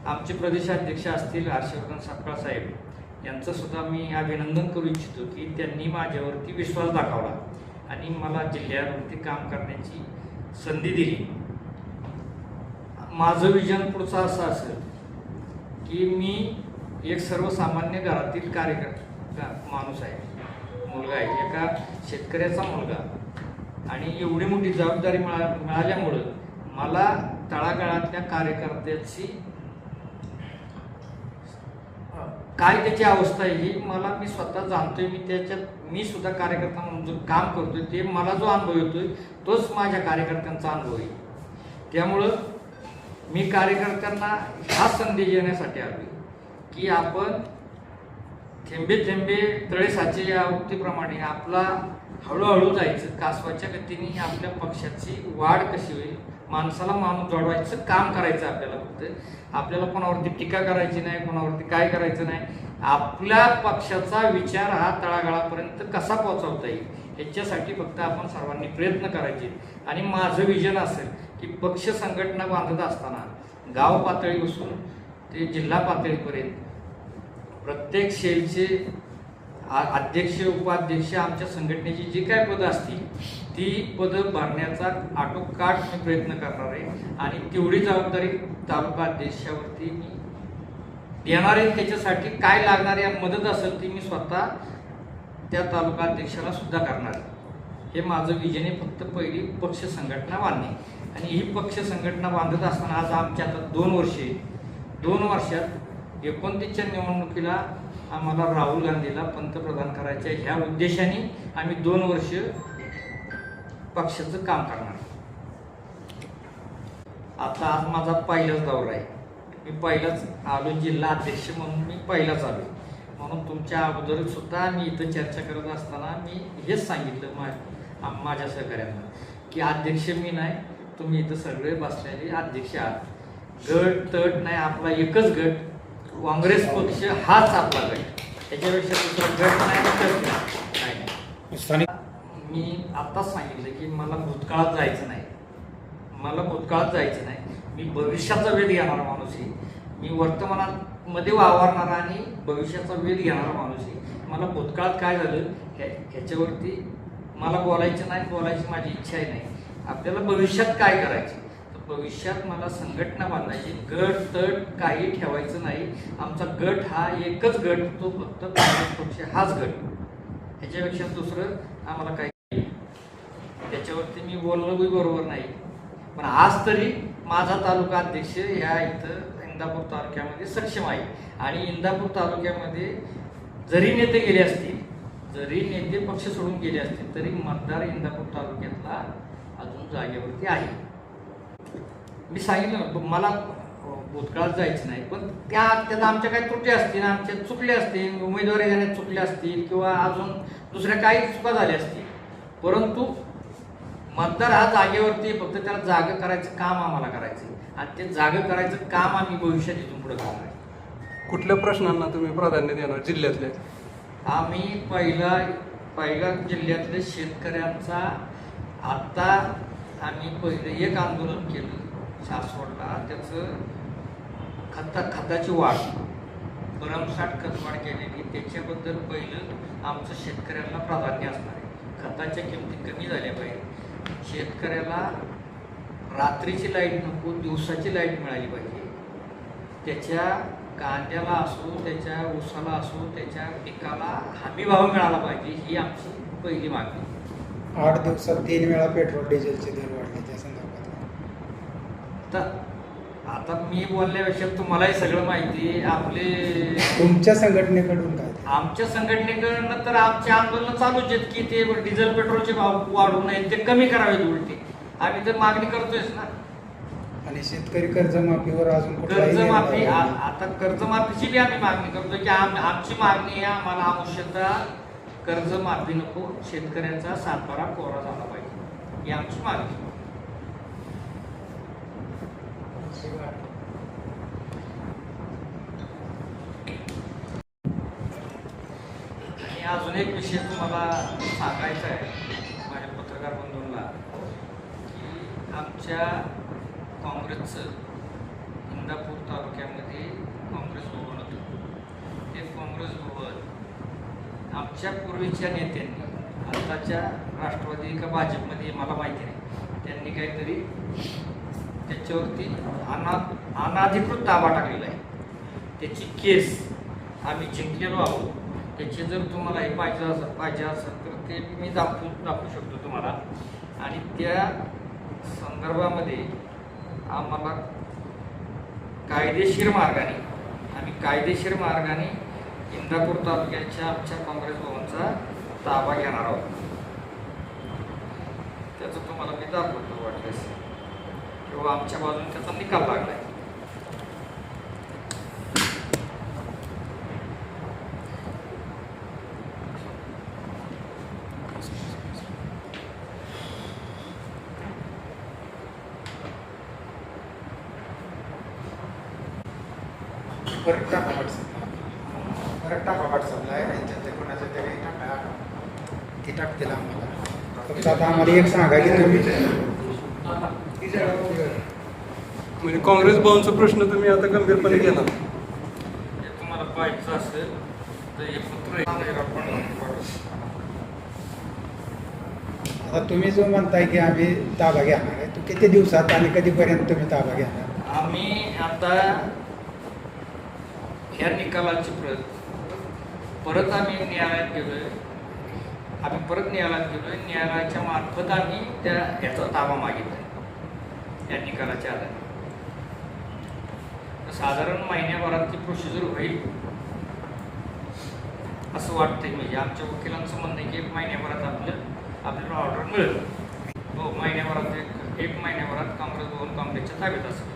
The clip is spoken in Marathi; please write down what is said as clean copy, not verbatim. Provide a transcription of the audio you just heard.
आमचे प्रदेशाध्यक्ष असतील हर्षवर्धन सपकाळ साहेब यांचं सुद्धा मी अभिनंदन करू इच्छितो की त्यांनी माझ्यावरती विश्वास दाखवला आणि मला जिल्ह्यावरती काम करण्याची संधी दिली. माझं विजन पुढचं असं असेल की मी एक सर्वसामान्य घरातील कार्यकर्ता माणूस आहे, मुलगा आहे, एका शेतकऱ्याचा मुलगा, आणि एवढी मोठी जबाबदारी मिळाल्यामुळं मला तळागाळातल्या कार्यकर्त्याची काय त्याची अवस्था आहे ही मी स्वतः जाणतोय. मी सुद्धा कार्यकर्ता म्हणून जो काम करतोय ते मला जो अनुभव येतोय तोच माझ्या कार्यकर्त्यांचा अनुभव आहे. त्यामुळं मी कार्यकर्त्यांना हा संदेश देण्यासाठी आलो की आपण थेंबे थेंबे तळे साचे या उक्तीप्रमाणे आपला हळूहळू जायचं, कासवाच्या गतीने आपल्या पक्षाची वाढ कशी होईल, माणसाला माणूस जोडवायचं काम करायचं. आपल्याला कोणावरती टीका करायची नाही, कोणावरती काय करायचं नाही. आपल्या पक्षाचा विचार हा तळागाळापर्यंत कसा पोहोचवता येईल याच्यासाठी फक्त आपण सर्वांनी प्रयत्न करायचे. आणि माझं विजन असेल की पक्ष संघटना बांधत असताना गाव पातळीपासून ते जिल्हा पातळीपर्यंत प्रत्येक सेलचे अध्यक्ष उपाध्यक्ष आमच्या संघटनेची जी काय पदं असतील ती पदं भरण्याचा आटोकाट मी प्रयत्न करणार आहे. आणि तेवढी जबाबदारी तालुका अध्यक्षावरती मी देणार आहे. त्याच्यासाठी काय लागणारी मदत असेल ती मी स्वतः त्या तालुका अध्यक्षाला सुद्धा करणार आहे. हे माझं विजन आहे, फक्त पहिली पक्ष संघटना बांधणे. आणि ही पक्ष संघटना बांधत असताना आज आमच्या आता 2 वर्षात 29च्या निवडणुकीला आम्हाला राहुल गांधीला पंतप्रधान करायच्या ह्या उद्देशाने आम्ही 2 वर्ष पक्षाचं काम करणार. आता आज माझा पहिलाच दौरा आहे. मी पहिलाच आलो, जिल्हा अध्यक्ष म्हणून मी पहिलाच आलो. म्हणून तुमच्या अगोदर सुद्धा मी इथं चर्चा करत असताना मी हेच सांगितलं माझ्या सहकार्यांना की अध्यक्ष मी नाही, तुम्ही इथं सगळे बसलेले अध्यक्ष आहात. गट तट नाही, आपला एकच गट, काँग्रेस पक्ष हाच आपला गट, त्याच्यापेक्षा दुसरा गट नाही. मी आत्ताच सांगितलं की मला भूतकाळात जायचं नाही, मी भविष्याचा वेध घेणारा माणूस आहे. मी वर्तमानामध्ये वावरणारा आणि भविष्याचा वेध घेणारा माणूस आहे. मला भूतकाळात काय झालं ह्याच्यावरती मला बोलायची माझी इच्छाही नाही. आपल्याला भविष्यात काय करायचं, तर भविष्यात मला संघटना बांधायची, गट तट काही ठेवायचं नाही. आमचा गट हा एकच गट, तो फक्त काँग्रेस पक्ष हाच गट, ह्याच्यापेक्षा दुसरं आम्हाला काही. त्याच्यावरती मी बोलणं बी बरोबर नाही. पण आज तरी माझा तालुका अध्यक्ष ह्या इथं इंदापूर तालुक्यामध्ये सक्षम आहे. आणि इंदापूर तालुक्यामध्ये जरी नेते गेले असतील, जरी नेते पक्ष सोडून गेले असतील, तरी मतदार इंदापूर तालुक्यातला अजून जागेवरती आहे. मी सांगितलं ना, मला भूतकाळात जायचं नाही. पण त्यात आमच्या काही त्रुटी असतील, आमच्या चुकल्या असतील, उमेदवारी देण्यात चुकल्या असतील किंवा अजून दुसऱ्या काही चुका झाल्या असतील. परंतु मतदार हा जागेवरती, फक्त त्याला जागा करायचं काम आम्हाला करायचं आणि ते जागा करायचं काम आम्ही भविष्यात इथून पुढे करणार आहे. कुठल्या प्रश्नांना तुम्ही प्राधान्य देणार जिल्ह्यातले? आम्ही पहिला जिल्ह्यातल्या शेतकऱ्यांचा, आत्ता आम्ही पहिलं एक आंदोलन केलं सासवडला, त्याचं खताची वाढ, भरमसाठ खतवाढ केलेली, त्याच्याबद्दल पहिलं आमचं शेतकऱ्यांना प्राधान्य असणार आहे. खताच्या किमती कमी झाल्या पाहिजे, शेतकऱ्याला रात्रीची लाईट नको, दिवसाची लाईट मिळाली पाहिजे. त्याच्या कांद्याला असो, त्याच्या ऊसाला असो, त्याच्या पिकाला हमी भाव मिळाला पाहिजे, ही आमची पहिली मागणी. 8 दिवसात 3 वेळा पेट्रोल डिझेलचे दर वाढले, त्या संदर्भात तर आता मी बोलण्यापेक्षा तुम्हालाही सगळं माहिती आहे. आपले तुमच्या संघटनेकडून काय? आमच्या संघटनेकडनं तर आमचे आंदोलन चालूच आहेत की ते डिझेल पेट्रोलचे भाव वाढू नयेत, ते कमी करावेत. उलटे आम्ही तर मागणी करतोयच ना. आणि शेतकरी कर्जमाफीवर अजून कर्जमाफी, आता कर्जमाफीची बी आम्ही मागणी करतोय की आमची मागणी आहे, आम्हाला आवश्यकता कर्जमाफी नको, शेतकऱ्याचा सातबारा कोरा झाला पाहिजे, ही आमची मागणी. आणि अजून एक विषय तुम्हाला सांगायचा आहे माझ्या पत्रकार बंधूंना की आमच्या काँग्रेसचं इंदापूर तालुक्यामध्ये आमच्या पूर्वीच्या नेत्यांनी आताच्या राष्ट्रवादी का भाजपमध्ये मला माहिती नाही, त्यांनी काहीतरी त्याच्यावरती अनाधिकृत ताबा टाकलेला आहे. त्याची केस आम्ही जिंकलेलो आहोत. त्याचे जर तुम्हाला हे पाहिजे असेल तर ते मी दाखवू शकतो तुम्हाला. आणि त्या संदर्भामध्ये आम्हाला कायदेशीर मार्गाने इंदापूर तालुक्याच्या आमच्या काँग्रेस भवनचा ताबा घेणार आहोत. त्याचं तुम्हाला मी दाखवतो वाटल्यास, किंवा आमच्या बाजूने त्याचा निकाल लागलाय. परत टाका व्हॉट्सअपला आहे त्यांच्यात कोणाच्या तरी टाका, ती टाकतील आम्हाला. फक्त आता आम्हाला एक सांगा की तुम्ही म्हणजे काँग्रेस भवनचा प्रश्न तुम्ही आता गंभीरपणे घेणार. हे तुम्हाला पाहायचं असेल तर हे पत्र आता तुम्ही जो म्हणताय की आम्ही ताबा घेणार आहे, तो किती दिवसात आणि कधीपर्यंत तुम्ही ताबा घेणार? आम्ही आता ह्या निकालाची परत आम्ही न्यायालयात गेलोय. न्यायालयाच्या मार्फत आम्ही याचा ताबा मागितला या निकालाच्या आधारे. साधारण महिन्याभरात ती प्रोसिजर होईल असं वाटतंय. म्हणजे आमच्या वकिलांचं म्हणणं आहे की 1 महिन्याभरात आपल्याला ऑर्डर मिळेल. हो, महिन्याभरात एक महिन्याभरात काँग्रेस भवन काँग्रेसच्या ताब्यात असेल.